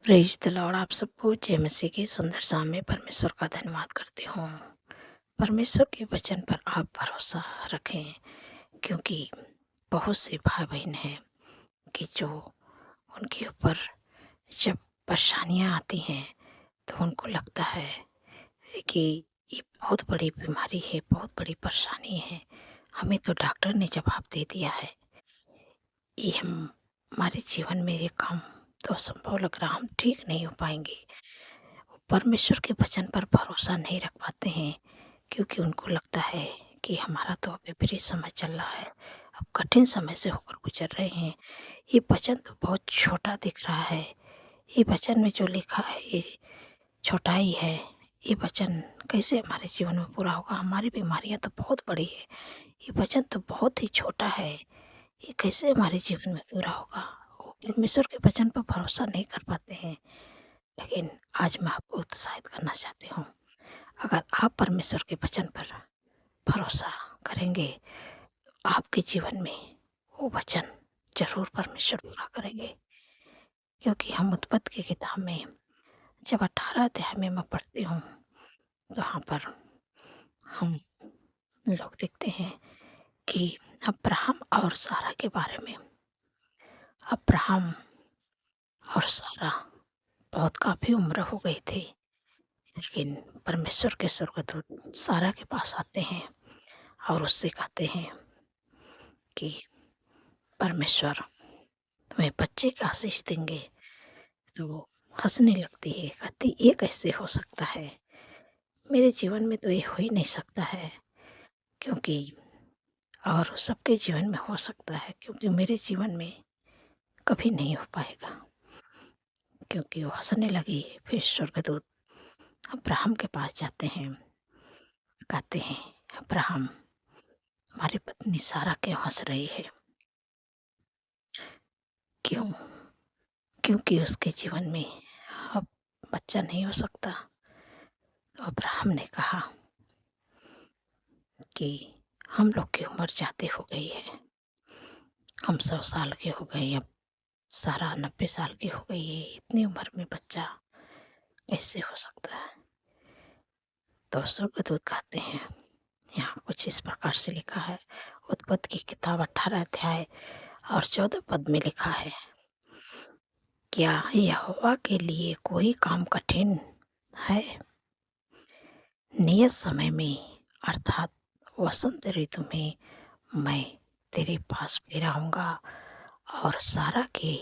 Praise the Lord. आप सबको जय मसीह की सुंदर शाम में परमेश्वर का धन्यवाद करती हूँ। परमेश्वर के वचन पर आप भरोसा रखें, क्योंकि बहुत से भाई-बहन हैं कि जो उनके ऊपर जब परेशानियाँ आती हैं, तो उनको लगता है कि ये बहुत बड़ी बीमारी है, बहुत बड़ी परेशानी है। हमें तो डॉक्टर ने जवाब दे दिया है। ये हमारे जीवन में ये काम तो असंभव लग रहा, हम ठीक नहीं हो पाएँगे। वो परमेश्वर के वचन पर भरोसा नहीं रख पाते हैं, क्योंकि उनको लगता है कि हमारा तो विपरीत समय चल रहा है, अब कठिन समय से होकर गुजर रहे हैं। ये वचन तो बहुत छोटा दिख रहा है, ये वचन में जो लिखा है ये छोटा ही है, ये वचन कैसे हमारे जीवन में पूरा होगा? हमारी बीमारियाँ तो बहुत बड़ी है, ये वचन तो बहुत ही छोटा है, ये कैसे हमारे जीवन में पूरा होगा? वो परमेश्वर के वचन पर भरोसा नहीं कर पाते हैं। लेकिन आज मैं आपको उत्साहित करना चाहती हूँ, अगर आप परमेश्वर के वचन पर भरोसा करेंगे, तो आपके जीवन में वो वचन ज़रूर परमेश्वर पूरा करेंगे। क्योंकि हम उत्पत्ति की किताब में जब 18 अध्याय में मैं पढ़ती हूँ, तो वहाँ पर हम लोग देखते हैं कि अब्राहम और सारा के बारे में। अब्राहम और सारा बहुत काफ़ी उम्र हो गई थी, लेकिन परमेश्वर के स्वर्गदूत सारा के पास आते हैं और उससे कहते हैं कि परमेश्वर तुम्हें बच्चे का आशीष देंगे। तो वो हँसने लगती है, कहती ये कैसे हो सकता है? मेरे जीवन में तो ये हो ही नहीं सकता है, क्योंकि और सबके जीवन में हो सकता है, क्योंकि मेरे जीवन में कभी नहीं हो पाएगा। क्योंकि वो हँसने लगी। फिर स्वर्गदूत अब्राहम के पास जाते हैं, कहते हैं अब्राहम, हमारी पत्नी सारा क्यों हँस रही है? क्यों? क्योंकि उसके जीवन में अब बच्चा नहीं हो सकता। तो अब्राहम ने कहा कि हम लोग की उम्र ज़्यादा हो गई है, हम 100 साल के हो गए, अब सारा 90 साल की हो गई है, इतनी उम्र में बच्चा कैसे हो सकता है? तो स्वर्गदूत कहते हैं, यहाँ कुछ इस प्रकार से लिखा है, उत्पत्ति की किताब 18 अध्याय और 14 पद में लिखा है, क्या यहोवा के लिए कोई काम कठिन है? नियत समय में अर्थात वसंत ऋतु में मैं तेरे पास फिर आऊँगा और सारा के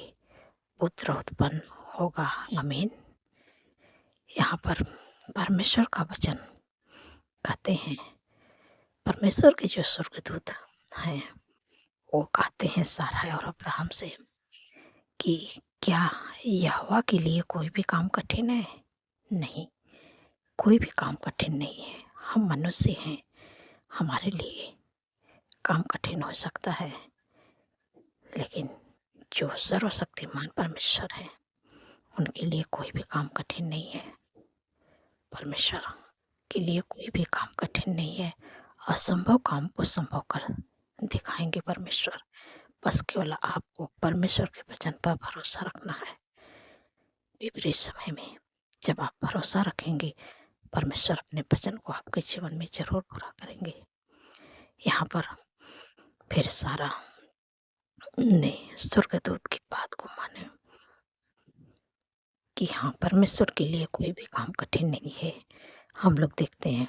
पुत्र उत्पन्न होगा। आमीन। यहाँ पर परमेश्वर का वचन कहते हैं, परमेश्वर के जो स्वर्गदूत हैं वो कहते हैं सारा और अब्राहम से कि क्या यहोवा के लिए कोई भी काम कठिन है? नहीं, कोई भी काम कठिन नहीं है। हम मनुष्य हैं, हमारे लिए काम कठिन हो सकता है, लेकिन जो सर्वशक्तिमान परमेश्वर है, उनके लिए कोई भी काम कठिन नहीं है। परमेश्वर के लिए कोई भी काम कठिन नहीं है। असंभव काम को संभव कर दिखाएँगे परमेश्वर। बस केवल आपको परमेश्वर के वचन पर भरोसा रखना है। विपरीत समय में जब आप भरोसा रखेंगे, परमेश्वर अपने वचन को आपके जीवन में ज़रूर पूरा करेंगे। यहाँ पर फिर सारा ने स्वर्गदूत की बात को माने कि हाँ, परमेश्वर के लिए कोई भी काम कठिन नहीं है। हम लोग देखते हैं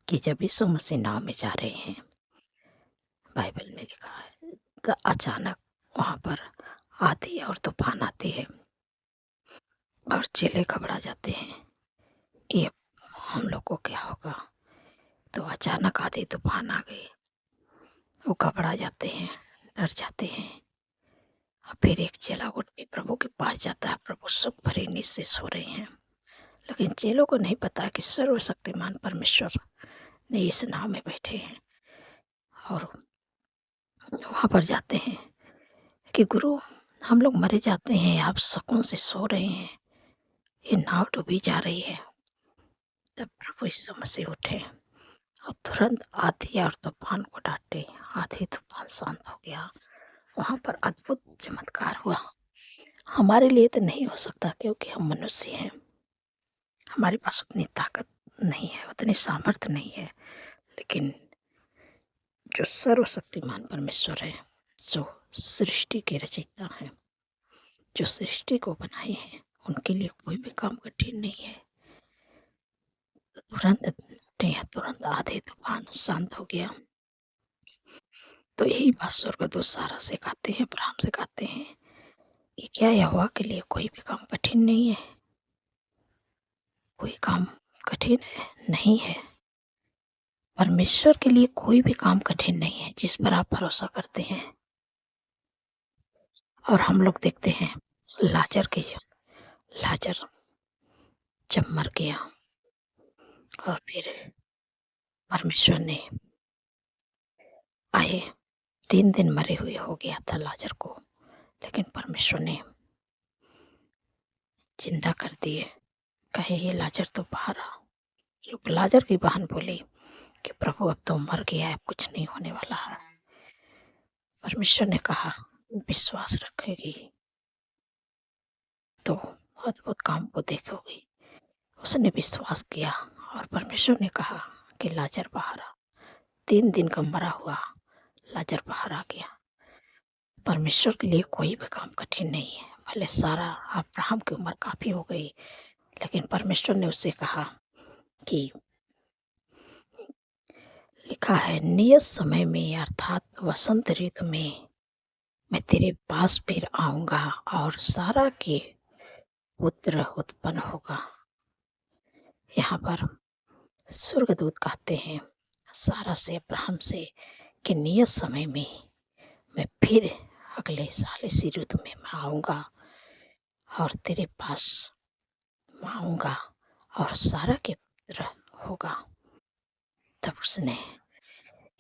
कि जब यीशु मसीह नाव में जा रहे हैं, बाइबल में लिखा है, तो अचानक वहाँ पर आँधी और तूफान आते हैं और चेले घबरा जाते हैं कि अब हम लोग को क्या होगा? तो अचानक आँधी तूफान आ गई, वो घबरा जाते हैं, डर जाते हैं। और फिर एक चेला उठ के प्रभु के पास जाता है, प्रभु सुख भरी नींद से सो रहे हैं। लेकिन चेलों को नहीं पता कि सर्वशक्तिमान परमेश्वर ने इस नाव में बैठे हैं और वहाँ पर जाते हैं कि गुरु, हम लोग मरे जाते हैं, आप सुकून से सो रहे हैं, ये नाव डूबी जा रही है। तब प्रभु यीशु मसीह उठे और तुरंत आँधी और तूफान को डांटे, आँधी तूफान शांत हो गया। वहाँ पर अद्भुत चमत्कार हुआ। हमारे लिए तो नहीं हो सकता क्योंकि हम मनुष्य हैं। हमारे पास उतनी ताकत नहीं है, उतनी सामर्थ्य नहीं है। लेकिन जो सर्वशक्तिमान परमेश्वर है, जो सृष्टि के रचयिता हैं, जो सृष्टि को बनाए हैं, उनके लिए कोई भी काम कठिन नहीं है। तुरंत आधे तूफान शांत हो गया। तो यही बात स्वर्गदूत सारा से कहते हैं, अब्राहम से कहते हैं कि क्या यहोवा के लिए कोई भी काम कठिन नहीं है? कोई काम कठिन है? नहीं है। परमेश्वर के लिए कोई भी काम कठिन नहीं है जिस पर आप भरोसा करते हैं। और हम लोग देखते हैं लाजर जब मर गया और फिर परमेश्वर ने आए, 3 दिन मरे हुए हो गया था लाजर को, लेकिन परमेश्वर ने जिंदा कर दिए। कहे ये लाजर तो बाहर आ। लोग लाजर की बहन बोली कि प्रभु अब तो मर गया है, अब कुछ नहीं होने वाला है। परमेश्वर ने कहा विश्वास रखेगी तो अद्भुत काम को देखोगी। उसने विश्वास किया और परमेश्वर ने कहा कि लाजर बाहर आ। 3 दिन का मरा हुआ लाजर बाहर आ गया। परमेश्वर के लिए कोई भी काम कठिन नहीं है। भले सारा अब्राहम की उम्र काफी हो गई, लेकिन परमेश्वर ने उससे कहा कि लिखा है नियत समय में अर्थात वसंत ऋतु में मैं तेरे पास फिर आऊंगा और सारा के पुत्र उत्पन्न होगा। यहाँ पर स्वर्गदूत कहते हैं सारा से अब्राहम से कि नियत समय में मैं फिर अगले साल इसी ऋतु में मैं आऊंगा और तेरे पास आऊंगा और सारा के पुत्र होगा। तब उसने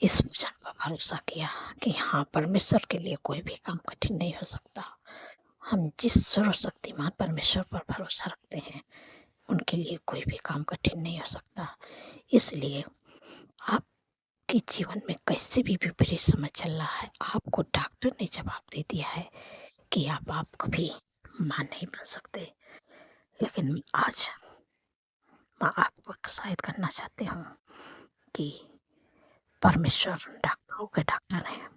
इस वचन पर भरोसा किया कि हाँ, परमेश्वर के लिए कोई भी काम कठिन नहीं हो सकता। हम जिस सर्वशक्तिमान परमेश्वर पर भरोसा रखते हैं, उनके लिए कोई भी काम कठिन नहीं हो सकता। इसलिए आपके जीवन में कैसे भी विपरीत समय चल रहा है, आपको डॉक्टर ने जवाब दे दिया है कि आप कभी माँ नहीं बन सकते, लेकिन आज मैं आपको उत्साहित करना चाहती हूँ कि परमेश्वर डॉक्टरों के डॉक्टर हैं।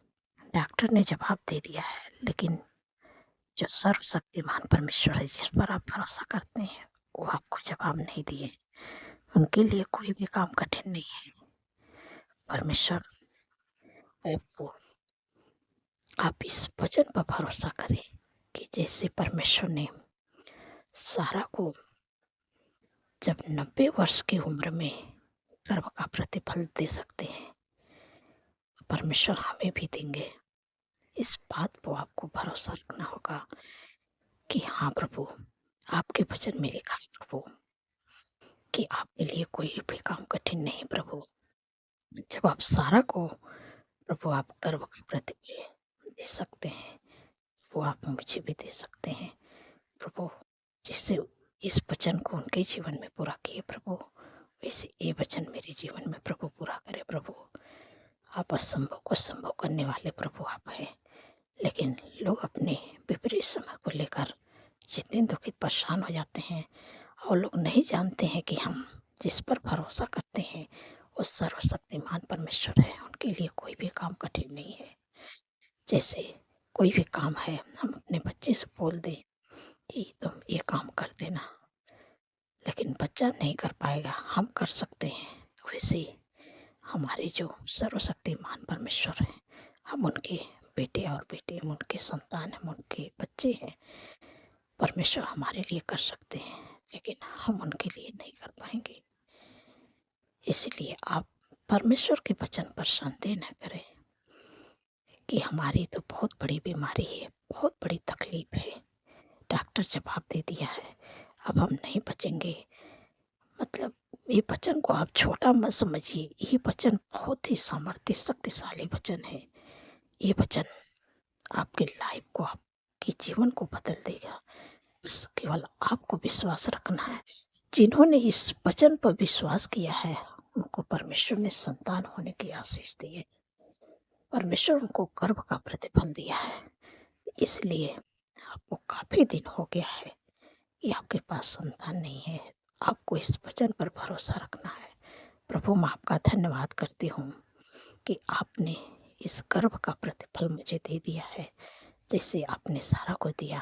डॉक्टर ने जवाब दे दिया है, लेकिन जो सर्वशक्तिमान परमेश्वर है जिस पर आप भरोसा करते हैं, वो आपको जवाब नहीं दिए। उनके लिए कोई भी काम कठिन नहीं है। परमेश्वर आपको, आप इस वचन पर भरोसा करें कि जैसे परमेश्वर ने सारा को जब 90 वर्ष की उम्र में गर्भ का प्रतिफल दे सकते हैं, परमेश्वर हमें भी देंगे। इस बात को आपको भरोसा रखना होगा कि हाँ प्रभु, आपके वचन में लिखा है प्रभु कि आपके लिए कोई भी काम कठिन नहीं प्रभु। जब आप सारा को प्रभु आप गर्भ का प्रतिफल दे सकते हैं, वो आप मुझे भी दे सकते हैं प्रभु। जैसे इस वचन को उनके जीवन में पूरा किए प्रभु, वैसे ये वचन मेरे जीवन में प्रभु पूरा करे प्रभु। आप असंभव को संभव करने वाले प्रभु आप हैं। लेकिन लोग अपने विपरीत समय को लेकर जितने दुखित परेशान हो जाते हैं, और लोग नहीं जानते हैं कि हम जिस पर भरोसा करते हैं वो सर्वशक्तिमान परमेश्वर है। उनके लिए कोई भी काम कठिन नहीं है। जैसे कोई भी काम है, हम अपने बच्चे से बोल दें कि तुम ये काम कर देना, लेकिन बच्चा नहीं कर पाएगा, हम कर सकते हैं। तो वैसे हमारे जो सर्वशक्तिमान परमेश्वर हैं, हम उनके बेटे और बेटे, हम उनके संतान, हम उनके बच्चे हैं। परमेश्वर हमारे लिए कर सकते हैं, लेकिन हम उनके लिए नहीं कर पाएंगे। इसलिए आप परमेश्वर के वचन पर संदेह न करें कि हमारी तो बहुत बड़ी बीमारी है, बहुत बड़ी तकलीफ है, डॉक्टर जवाब दे दिया है, अब हम नहीं बचेंगे। मतलब ये वचन को आप छोटा मत समझिए। ये वचन बहुत ही सामर्थ्य शक्तिशाली वचन है। ये वचन आपकी लाइफ को, आपके जीवन को बदल देगा। बस केवल आपको विश्वास रखना है। जिन्होंने इस वचन पर विश्वास किया है, उनको परमेश्वर ने संतान होने की आशीष दी है। परमेश्वर उनको गर्भ का प्रतिफल दिया है। इसलिए आपको काफ़ी दिन हो गया है कि आपके पास संतान नहीं है। आपको इस वचन पर भरोसा रखना है। प्रभु मैं आपका धन्यवाद करती हूँ कि आपने इस गर्व का प्रतिफल मुझे दे दिया है। जैसे आपने सारा को दिया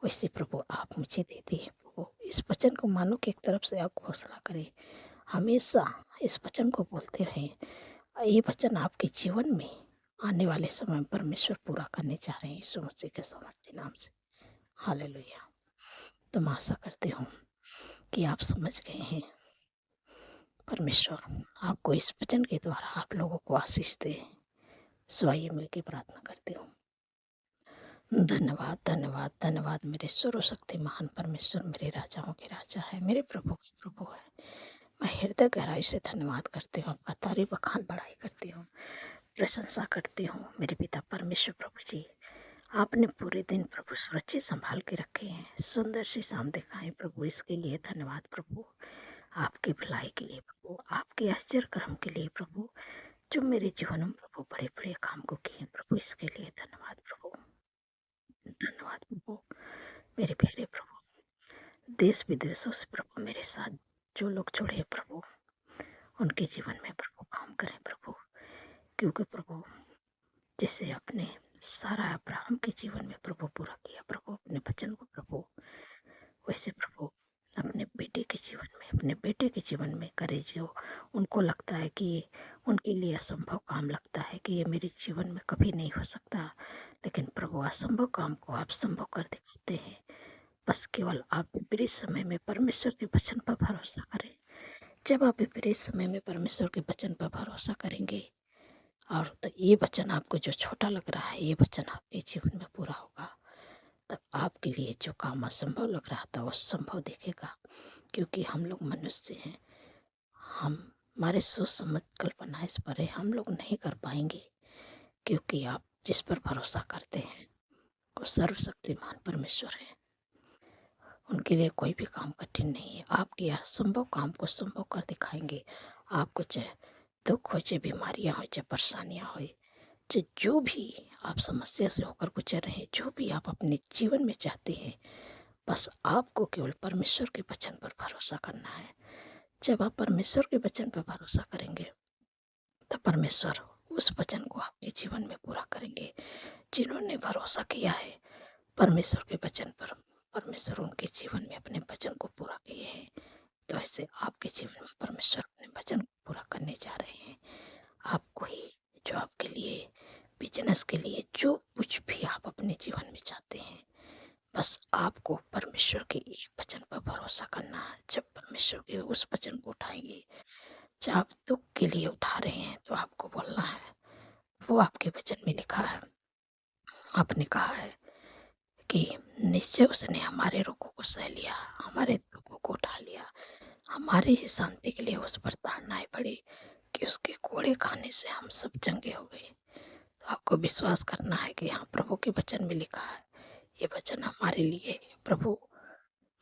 वैसे प्रभु आप मुझे दे दिए। प्रभु इस वचन को मानो कि एक तरफ से आप घोषणा करें, हमेशा इस वचन को बोलते रहें। ये वचन आपके जीवन में आने वाले समय में परमेश्वर पूरा करने जा रहे हैं यीशु मसीह के सामर्थ्य नाम से। हालेलुया। तो मैं आशा करती हूँ कि आप समझ गए हैं। परमेश्वर आपको इस वचन के द्वारा आप लोगों को आशीष दे। सो आइए मिलकर प्रार्थना करती हूँ। धन्यवाद धन्यवाद धन्यवाद मेरे सर्वशक्तिमान परमेश्वर, मेरे राजाओं के राजा है, मेरे प्रभु के प्रभु है। मैं हृदय गहराई से धन्यवाद करती हूँ, आपका तारीफ बखान बढ़ाई करती हूँ, प्रशंसा करती हूँ। मेरे पिता परमेश्वर प्रभु जी, आपने पूरे दिन प्रभु सुरक्षित संभाल के रखे हैं, सुंदर सी शाम दिखाएं प्रभु, इसके लिए धन्यवाद प्रभु। आपकी भलाई के लिए प्रभु, आपके आश्चर्य कर्म के लिए प्रभु, जो मेरे जीवन में प्रभु बड़े बड़े काम को किए प्रभु, इसके लिए धन्यवाद प्रभु। धन्यवाद प्रभु। मेरे प्यारे प्रभु, देश विदेशों से प्रभु मेरे साथ जो लोग जुड़े हैं प्रभु, उनके जीवन में प्रभु काम करें प्रभु। क्योंकि प्रभु जैसे आपने सारा अब्राहम के जीवन में प्रभु पूरा किया प्रभु अपने वचन को प्रभु, वैसे प्रभु अपने बेटे के जीवन में, अपने बेटे के जीवन में करे। जो उनको लगता है कि उनके लिए असंभव काम लगता है कि ये मेरे जीवन में कभी नहीं हो सकता, लेकिन प्रभु असंभव काम को आप संभव कर दिखाते हैं। बस केवल आप विपरीत समय में परमेश्वर के वचन पर भरोसा करें। जब आप विपरीत समय में परमेश्वर के वचन पर भरोसा करेंगे और तो ये वचन आपको जो छोटा लग रहा है, ये वचन आपके जीवन में पूरा होगा। तब आपके लिए जो काम असंभव लग रहा था वो संभव दिखेगा। क्योंकि हम लोग मनुष्य हैं, हम हमारे सोच समझ कल्पना इस पर है, हम लोग नहीं कर पाएंगे। क्योंकि आप जिस पर भरोसा करते हैं वो सर्वशक्तिमान परमेश्वर है, उनके लिए कोई भी काम कठिन नहीं है। आपके असंभव काम को संभव कर दिखाएंगे। आपको चाहे दुख हो, चाहे बीमारियां हो, चाहे परेशानियां हो, चाहे जो भी आप समस्या से होकर गुजर रहे हैं, जो भी आप अपने जीवन में चाहते हैं, बस आपको केवल परमेश्वर के वचन पर भरोसा करना है। जब आप परमेश्वर के वचन पर भरोसा करेंगे तो परमेश्वर उस वचन को आपके जीवन में पूरा करेंगे। जिन्होंने भरोसा किया है परमेश्वर के वचन पर, परमेश्वर उनके जीवन में अपने वचन को पूरा किए हैं। तो ऐसे आपके जीवन में परमेश्वर अपने वचन को पूरा करने जा रहे हैं। आपको ही जो आपके लिए, बिजनेस के लिए, जो कुछ भी आप अपने जीवन में चाहते हैं, बस आपको परमेश्वर के एक वचन पर भरोसा करना है। जब परमेश्वर के उस वचन को उठाएंगे, जब आप दुख के लिए उठा रहे हैं तो आपको बोलना है, वो आपके वचन में लिखा है। आपने कहा है कि निश्चय उसने हमारे रोगों को सह लिया, हमारे दुखों को उठा लिया, हमारे ही शांति के लिए उस पर ताड़नाएं पड़ी कि उसके कोड़े खाने से हम सब चंगे हो गए। तो आपको विश्वास करना है कि हाँ, प्रभु के वचन में लिखा है, ये वचन हमारे लिए है। प्रभु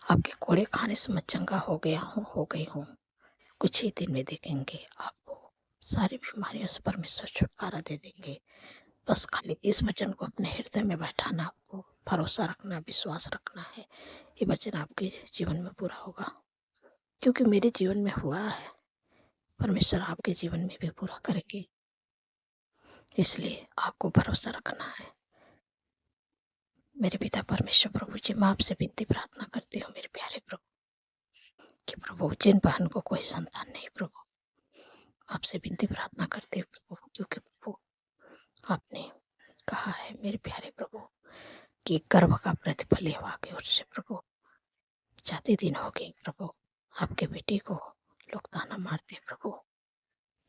आपके कोड़े खाने से मैं चंगा हो गया हूँ, हो गई हूँ। कुछ ही दिन में देखेंगे आपको सारी बीमारियों से परमेश्वर छुटकारा दे देंगे। बस खाली इस वचन को अपने हृदय में बैठाना, आपको भरोसा रखना, विश्वास रखना है, ये वचन आपके जीवन में पूरा होगा। क्योंकि मेरे जीवन में हुआ है, परमेश्वर आपके जीवन में भी पूरा करेंगे। इसलिए आपको भरोसा रखना है। मेरे पिता परमेश्वर प्रभु जी, मैं आपसे विनती प्रार्थना करती हूँ मेरे प्यारे प्रभु, कि प्रभु जिन बहन को कोई संतान नहीं प्रभु, आपसे विनती प्रार्थना करते हूँ प्रभु, क्योंकि प्रभु आपने कहा है मेरे प्यारे प्रभु कि गर्भ का प्रतिफल यहोवा की ओर से प्रभु। जाते दिन हो गए प्रभु, आपके बेटे को लोग ताना मारते प्रभु,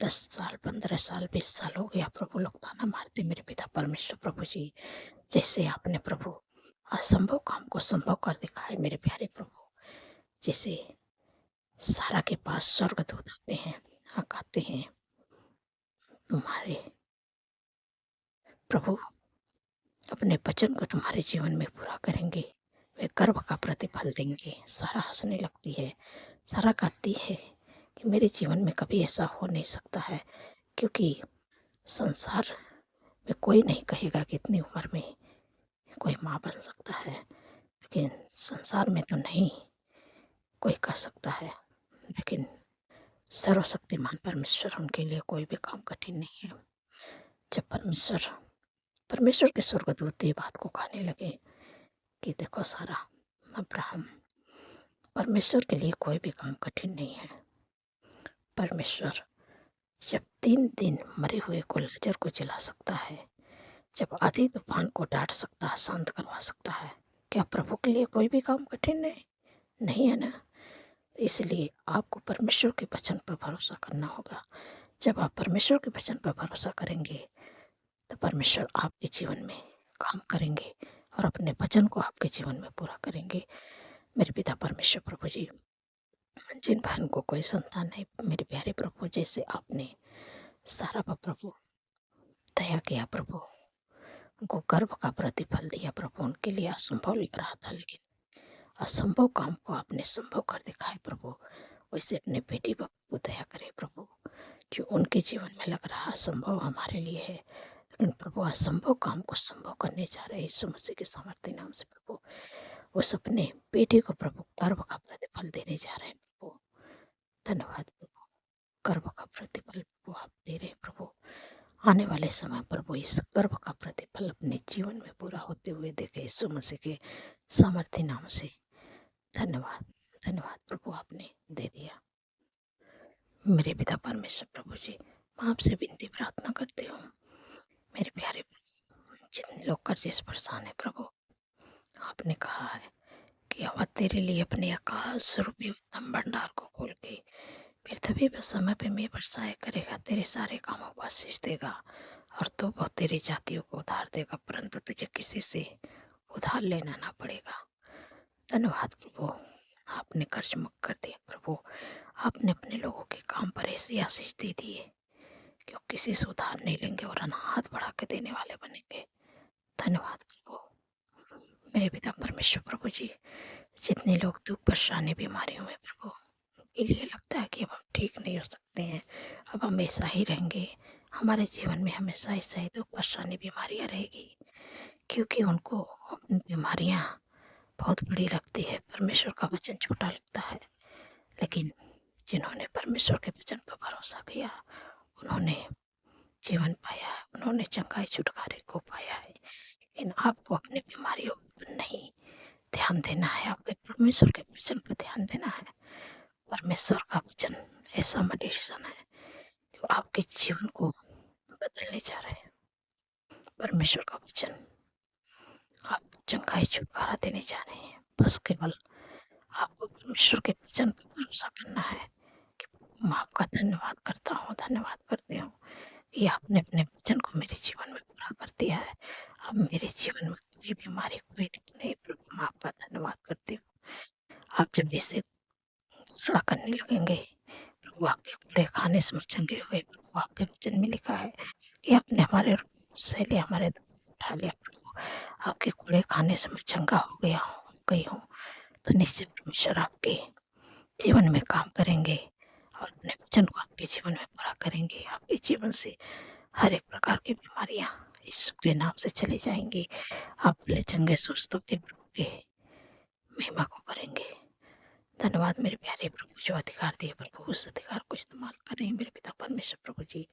10 साल, 15 साल, 20 साल हो गया प्रभु, लोग ताना मारते मेरे पिता परमेश्वर प्रभु जी। जैसे आपने प्रभु असंभव काम को संभव कर दिखाए मेरे प्यारे प्रभु, जैसे सारा के पास स्वर्गदूत आते हैं, आते हैं, तुम्हारे प्रभु अपने वचन को तुम्हारे जीवन में पूरा करेंगे, वे गर्व का प्रतिफल देंगे। सारा हंसने लगती है, सारा कहती है कि मेरे जीवन में कभी ऐसा हो नहीं सकता है, क्योंकि संसार में कोई नहीं कहेगा कि इतनी उम्र में कोई माँ बन सकता है, लेकिन संसार में तो नहीं कोई कर सकता है। लेकिन सर्वशक्तिमान परमेश्वर, उनके लिए कोई भी काम कठिन नहीं है। जब परमेश्वर के स्वर्गदूत ये बात को कहने लगे कि देखो सारा, अब्राहम, परमेश्वर के लिए कोई भी काम कठिन नहीं है। परमेश्वर जब 3 दिन मरे हुए को लाजर को जिला सकता है, जब आधी तूफान को डांट सकता है, शांत करवा सकता है, क्या प्रभु के लिए कोई भी काम कठिन नहीं नहीं है ना? इसलिए आपको परमेश्वर के वचन पर भरोसा करना होगा। जब आप परमेश्वर के वचन पर भरोसा करेंगे तो परमेश्वर आपके जीवन में काम करेंगे और अपने वचन को आपके जीवन में पूरा करेंगे। मेरे पिता परमेश्वर प्रभु जी, जिन बहन को कोई संतान नहीं, मेरे प्यारे प्रभु, जैसे आपने सारा पर प्रभु दया किया प्रभु, उनको गर्व का प्रतिफल दिया प्रभु, उनके लिए असंभव लग रहा था, लेकिन असंभव काम को आपने संभव कर दिखाए प्रभु। वैसे अपने बेटी पर प्रभु दया करे प्रभु, जो उनके जीवन में लग रहा असंभव हमारे लिए है, लेकिन प्रभु असंभव काम को संभव करने जा रहे यीशु मसीह के सामर्थ्य नाम से प्रभु। उस अपने बेटे को प्रभु गर्व का प्रतिफल देने जा रहे हैं प्रभु। धन्यवाद प्रभु, गर्व का प्रतिफल प्रभु आप दे रहे हैं प्रभु। आने वाले समय प्रभु इस गर्व का प्रतिफल अपने जीवन में पूरा होते हुए देखे यीशु मसीह के सामर्थ्य नाम से। धन्यवाद, धन्यवाद प्रभु, आपने दे दिया। मेरे पिता परमेश्वर प्रभु जी, मैं आपसे विनती प्रार्थना करती हूँ, मेरे प्यारे प्रभु, जितने लोग कर्जे से परेशान है प्रभु, आपने कहा है कि अब तेरे लिए अपने आकाश रूपी उत्तम भंडार को खोल के फिर तभी बस समय पे मैं बरसाए करेगा, तेरे सारे कामों को आशीष देगा और तो बहुत तेरी जातियों को उधार देगा, परंतु तुझे किसी से उधार लेना ना पड़ेगा। धन्यवाद प्रभु, आपने कर्ज मुक्त कर दिया प्रभु। आपने अपने लोगों के काम पर ऐसी आशीष दे दी है कि वो किसी से उधार नहीं लेंगे और हाथ बढ़ा के देने वाले बनेंगे। धन्यवाद प्रभु, मेरे पिता परमेश्वर प्रभु जी, जितने लोग दुख परेशानी बीमारियों में प्रभु, के लिए लगता है कि अब हम ठीक नहीं हो सकते हैं, अब हम ऐसा ही रहेंगे, हमारे जीवन में हमेशा ऐसा ही दुख परेशानी बीमारियाँ रहेगी, क्योंकि उनको अपनी बीमारियाँ बहुत बड़ी लगती है, परमेश्वर का वचन छोटा लगता है। लेकिन जिन्होंने परमेश्वर के वचन पर भरोसा किया, उन्होंने जीवन पाया है, उन्होंने चंगाई छुटकारे को पाया है। लेकिन आपको अपनी बीमारियों पर नहीं ध्यान देना है, आपके परमेश्वर के वचन पर ध्यान देना है। परमेश्वर का वचन ऐसा मेडिसिन है जो आपके जीवन को बदलने जा रहे हैं। परमेश्वर का वचन आपको चंगाई छुटकारा देने जा रहे हैं। बस केवल आपको परमेश्वर के वचन पर भरोसा करना है कि मैं आपका धन्यवाद करता हूँ, धन्यवाद करती हूँ कि आपने अपने वचन को मेरे जीवन में पूरा कर दिया है। अब मेरे जीवन में कोई बीमारी, कोई दुख नहीं प्रभु, मैं आपका धन्यवाद करती हूँ। आप जब ऐसे घोषणा करने लगेंगे, प्रभु आपके कूड़े खाने से मैं चंगे हुए, प्रभु आपके वचन में लिखा है कि आपने हमारे सहेले हमारे दुख उठा लिया प्रभु, आपके कूड़े खाने से मैं चंगा हो गया हूँ, हो गई हूँ। तो निश्चित परमेश्वर आपके जीवन में काम करेंगे और अपने वचन को आपके जीवन में पूरा करेंगे। आपके जीवन से हर एक प्रकार की बीमारियां यीशु के नाम से चली जाएंगी। आप भले चंगे सुस्त होकर प्रभु के महिमा को करेंगे। धन्यवाद मेरे प्यारे प्रभु, जो अधिकार दिए प्रभु, उस अधिकार को इस्तेमाल करें मेरे पिता परमेश्वर प्रभु जी।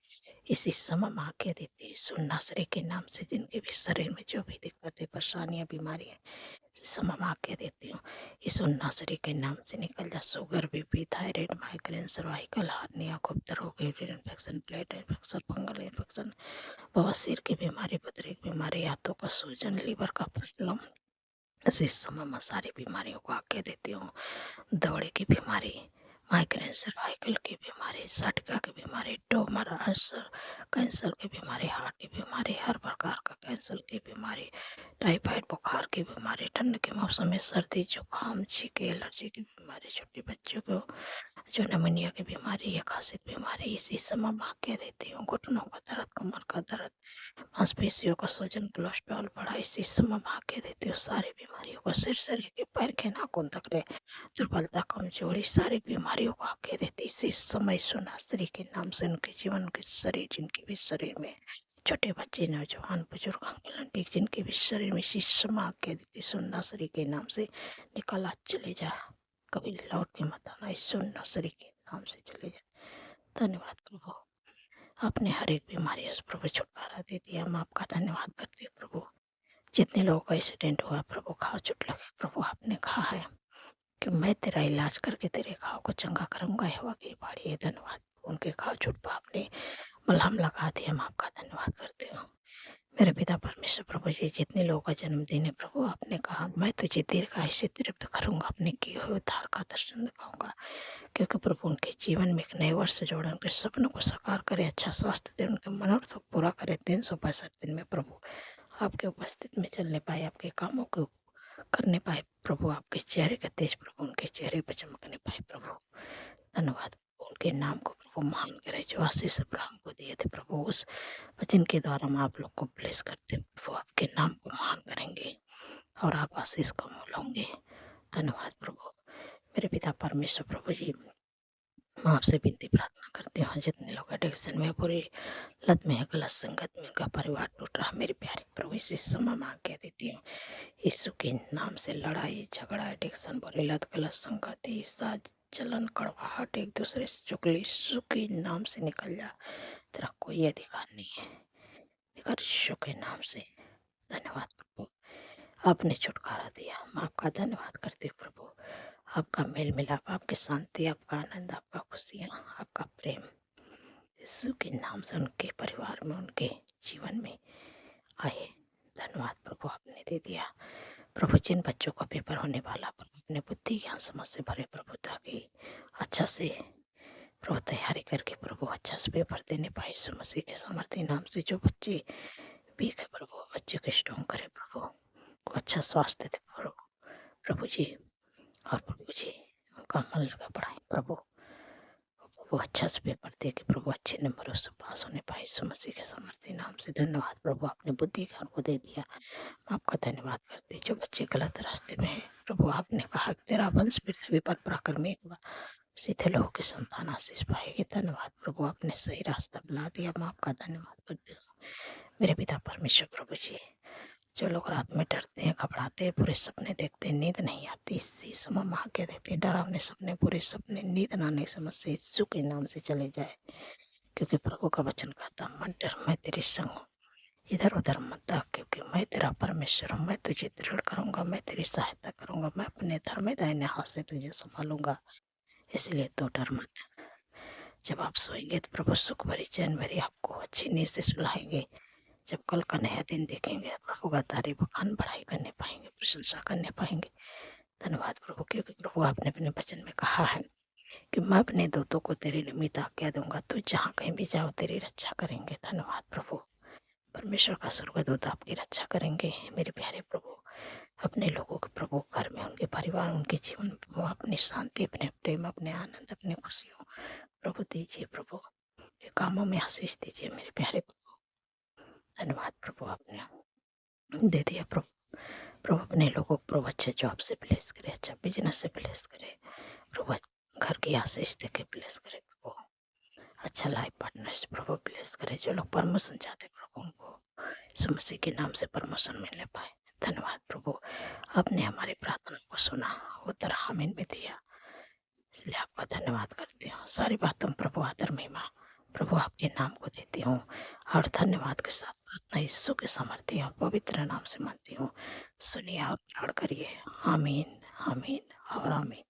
इसी समय माँ के देते यीशु नासरी के नाम से, जिनके भी शरीर में जो भी दिक्कतें, परेशानियां, बीमारियां, समय माँ के देती हूँ, यीशु नासरी के नाम से निकल जा। Sugar, BP, thyroid, migraine, cervical hernia, गुप्त रोग, urine infection, blood infection, fungal infection, बवासीर की बीमारी, पथरी की बीमारी, हाथों का सूजन, लीवर का प्रॉब्लम, इस समय मैं सारी बीमारियों को आके देती हूँ। दौड़े की बीमारी, माइग्रेन, सर्वाइकल की बीमारी, सटका की बीमारी, ट्यूमर, अल्सर, कैंसर की बीमारी, हार्ट की बीमारी, हर प्रकार का कैंसर की बीमारी, टाइफाइड बुखार की बीमारी, ठंड के मौसम में सर्दी, जुकाम, छींके, एलर्जी की बीमारी, छोटे बच्चों को जो निमोनिया की बीमारी या खांसी की बीमारी, इसी समय माँ कह देती हूँ। घुटनों का दर्द, कमर का दर्द, मांसपेशियों का सूजन, कोलेस्ट्रॉल बढ़ा, इसी समय माँ कह देती हूँ। सारी बीमारियों को सिर से लेके पैर के नाखून तक ले, दुर्बलता, कमजोरी, सारी बीमारियों को आके देती इसी समय सुना स्त्री के नाम से, उनके जीवन, उनके शरीर, जिनके भी शरीर में छोटे बच्चे, नौजवान, बुजुर्ग, अंकल आंटी जिनके भी शरीर में शीशम आग के देती सुन्नसरी के नाम से निकल आज चले जा, कभी लौट के मत आना, इस सुन्नसरी के नाम से चले जा। धन्यवाद प्रभु, आपने हर एक बीमारी से प्रभु छुटकारा दे दिया। हम आपका धन्यवाद करते हैं प्रभु। जितने लोगों का एक्सीडेंट हुआ प्रभु, घाव चोट लगे प्रभु, आपने कहा है कि मैं तेरा इलाज करके तेरे घाव को चंगा करूंगा। यहोवा की बाड़ी है, धन्यवाद। उनके घाव चोट पर आपने मलहम लगा दिया, हम आपका धन्यवाद करते हो। मेरे पिता परमेश्वर प्रभु जी, जितने लोगों का जन्मदिन है प्रभु, आपने कहा मैं तुझे दीर्घायु से तृप्त करूंगा, अपने किए हुए उद्धार का दर्शन दिखाऊंगा। क्योंकि प्रभु उनके जीवन में एक नए वर्ष जोड़े, उनके सपनों को साकार करे, अच्छा स्वास्थ्य दे, उनके मनोरथ को पूरा करे। 365 दिन में प्रभु आपके उपस्थिति में चलने पाए, आपके कामों को करने पाए प्रभु, आपके चेहरे का तेज प्रभु उनके चेहरे पर चमकने पाए प्रभु। धन्यवाद, उनके नाम को प्रभु महान करे, जो आशीष अब्राहम को दिए थे प्रभु, उस वचन के द्वारा हम आप लोग को ब्लेस करते हैं प्रभु, आपके नाम को महान करेंगे और आप आशीष का मूल होंगे। धन्यवाद प्रभु। मेरे पिता परमेश्वर प्रभु जी, मैं आपसे विनती प्रार्थना करती हूँ, जितने लोग एडिक्शन में, पूरी लत में है, गलत संगत में, उनका परिवार टूट रहा, मेरे प्यारे प्रभु इसी समय मांग कह देती हूँ, यीशु के नाम से लड़ाई झगड़ा, एडिक्शन, बुरी लत, गलत संगति, साज जलन, कड़वाहट, एक दूसरे से चुगली, यीशु के नाम से निकल जा। तेरा कोई अधिकार नहीं है, निकल यीशु के नाम से। धन्यवाद प्रभु, आपने छुटकारा दिया, मैं आपका धन्यवाद करती हूँ प्रभु। आपका मेल मिलाप, आपकी शांति, आपका आनंद, आपका खुशियाँ, आपका प्रेम यीशु के नाम से उनके परिवार में, उनके जीवन में आए। धन्यवाद प्रभु, आपने दे दिया प्रभु। जिन बच्चों का पेपर होने वाला प्रभु, अपने बुद्धि ज्ञान समझ से भरे प्रभु, ताकि अच्छा से प्रभु तैयारी करके प्रभु अच्छा से पेपर देने पाए। यीशु मसीह के सामर्थ्य नाम से जो बच्चे वीक है प्रभु, बच्चे को स्ट्रॉन्ग करे प्रभु, को अच्छा स्वास्थ्य दे प्रभु जी। और प्रभु जी उनका मन लगा पढ़ाई प्रभु, वो अच्छा से पेपर दे के प्रभु अच्छे नंबरों से पास होने पाए। यीशु मसीह के सामर्थ्य नाम से धन्यवाद प्रभु, आपने बुद्धि ज्ञान को दे दिया, आपका धन्यवाद करते। जो बच्चे गलत रास्ते में हैं प्रभु, आपने कहा कि तेरा वंश पृथ्वी पर पराक्रमी होगा, सीधे लोगों की संतान आशीष पाएगी। धन्यवाद प्रभु, आपने सही रास्ता बुला दिया, मैं आपका धन्यवाद करती हूँ। मेरे पिता परमेश्वर प्रभु जी, जो लोग रात में डरते हैं, घबराते हैं, बुरे सपने देखते हैं, नींद नहीं आती, इसी समय माँ कह देते हैं डरावने सपने, बुरे सपने, नींद न आने समझ से यीशु के नाम से चले जाए। क्योंकि प्रभु का वचन कहता, मत डर, मैं तेरे संग हूँ, इधर उधर मत भाग, क्योंकि मैं तेरा परमेश्वर हूँ, मैं तुझे दृढ़ करूंगा, मैं तेरी सहायता करूंगा, मैं अपने धर्म दाहिने हाथ से तुझे संभालूंगा, इसलिए तो डर मत। जब आप सोएंगे तो प्रभु सुख भरी चैन भरी आपको अच्छी नींद से सुलाएंगे। जब कल का नया दिन देखेंगे प्रभु का तारीफ बखान बढ़ाई करने पाएंगे, प्रशंसा करने पाएंगे। धन्यवाद प्रभु, क्योंकि प्रभु आपने अपने वचन में कहा है कि मैं अपने दूतों को तेरे निमित्त आज्ञा दूंगा, तू जहाँ कहीं भी जाओ तेरी रक्षा करेंगे। धन्यवाद प्रभु, परमेश्वर का स्वर्गदूत आपकी रक्षा करेंगे। मेरे प्यारे प्रभु, अपने लोगों के प्रभु घर में, उनके परिवार, उनके जीवन में प्रभु अपनी शांति, अपने प्रेम, अपने आनंद, अपने खुशियों प्रभु दीजिए प्रभु, के कामों में आशीष दीजिए मेरे प्यारे प्रभु। धन्यवाद प्रभु, आपने दे दिया प्रभु। प्रभु अपने लोगों को प्रभु अच्छे जॉब से ब्लेस करे, अच्छा बिजनेस से ब्लेस करे प्रभु, घर की आशीष देके ब्लेस करे प्रभु, अच्छा लाइफ पार्टनर से प्रभु ब्लेस करे। जो लोग प्रमोशन चाहते प्रभु, उनको यीशु मसीह के नाम से प्रमोशन मिलने पाए। धन्यवाद प्रभु, आपने हमारी प्रार्थना को सुना, उत्तर आमीन में दिया, इसलिए आपका धन्यवाद करती हूँ। सारी बातों प्रभु आदर महिमा प्रभु आपके नाम को देती हूँ, और धन्यवाद के साथ प्रार्थना यीशु के सामर्थ्य और पवित्र नाम से मानती हूँ। सुनिए और ग्रहण करिए। आमीन, आमीन और आमीन।